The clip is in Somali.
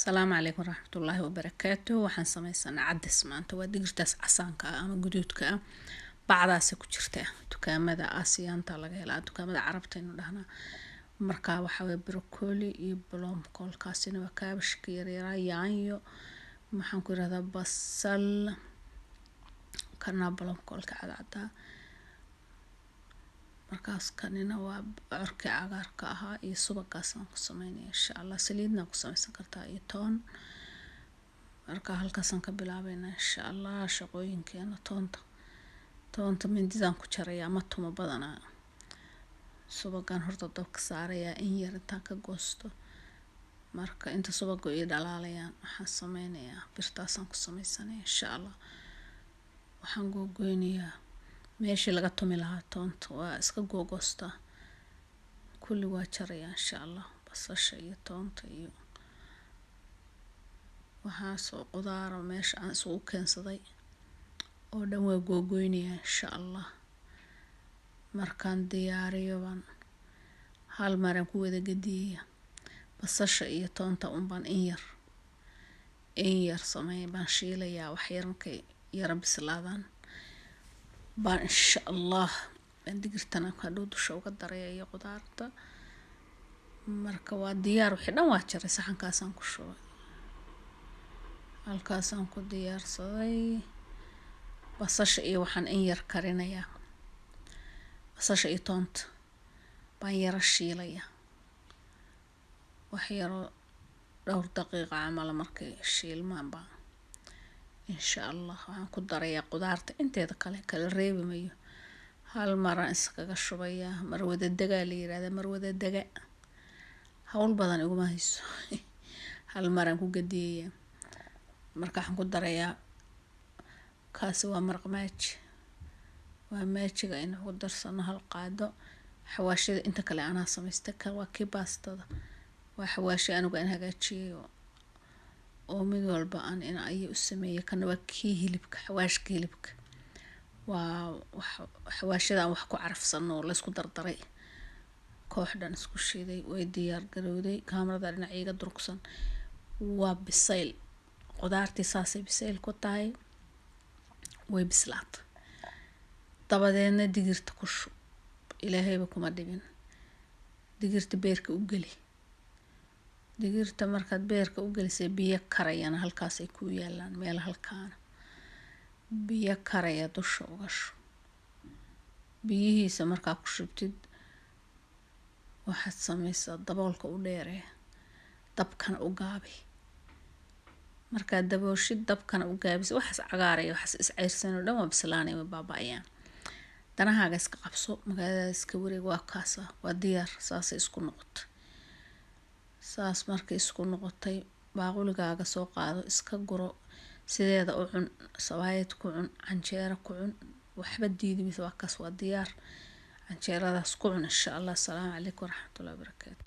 السلام عليكم ورحمة الله وبركاته. waxaan sameysana cadis maanta waa digirtaas casaanka ah ama guduudka ah bacdaas ku jirta dukaamada Aasiyaanta laga helaa dukaamada Carabta inuu dhahna marka waxa way broccoli iyo blomkoolkaasina waa kaabashka yaryar yaanyo maxaan ku yiraahdaa basal kana blomkoolka cadcada markaas kanina waa urka cagaarka ah iyo subagaas aan ku sameynaa insha Allah saliidna ku sameysan kartaa iyo toon marka halkaas aan ka bilaabayna insha Allah shaqooyinkeena toonta mindidaan ku jaraya ama tuma badana subagaan horta dabka saaraya in yar intaan ka goosto marka inta subago iyo dhalaalayaan waxaan sameynayaa birtaasaan ku sameysanaya insha Allah waxaan googooynayaa meeshii laga tumi lahaa toonta waa iska googoosta kulli waa jaraya insha Allah basasha iyo toonta iyo waxaa soo qudaaro meesha aan isugu keensaday oo dhan waa googooynaya insha Allah markaan diyaariyo baan hal maran ku wada gadiya basasha iyo toonta baan in yar sameey baan shiilayaa wax yar markay yara bislaadaan baan insha Allah digirtana ka dusha uga daraya iyo qudaarta marka waa diyaar wixii dhan waa jaray saxankaasaan ku shubay halkaasaan ku diyaarsaday basasha iyo waxaan in yar karinayaa basasha iyo toonta baan yara shiilaya wax yar dhowr daqiiqo camal markay shiilmaan baan insha Allah waxaan ku darayaa qudaarta inteeda kala reebi mayo hal mar iskaga shubaya mar wada daga la yiraahdo mar wada daga hawl badan ugu mahayso hal mar ku gadiyay marka waxaan ku darayaa kaas waa marqamaaji waa maajiga in ugu darsano hal qaado xawaashida inta kale ana sameystay ka waa kii baastada waa xawaashi anigu aan hagaajiyo oo mid walba aan in ay u sameeyo kana waa kii hilibka xawaashka hilibka waa xawaashida wax ku carafsano la isku dardaray kooxdan isku shiiday way diyaar garowday kaamirada dhinaciga durugsan waa bisayl qudaartii saasay bisayl ku tahay way bislaat dabadeedna digirta ku shub ilaahayba kuma dhibin digirta beerka u gali digirta markaad beerka u galisay biyo karayana halkaas ay ku yaalaan meel halkaan biyo karaya dusha uga shub biyihiisa markaa ku shubtid waxaad sameysaa daboolka u dheeree dabkana u gaabi markaa dabooshid dabkana u gaabis waxaas cagaaraya waxaas is ceyrsan oo dhan waa bislaanay way baaba'ayaan danahaaga iska qabso magaalada iska wareeg waa kaasa waa diyaar saas isku noqotay saas markay isku noqotay baaquligaaga soo qaado iska guro sideeda u cun sawaayad ku cun canjeero ku cun waxba diidaysa waa kaas waa diyaar canjeeradaas ku cun insha Allah. Assalaamu calaykum waraxmatullaahi wabarakaatuh.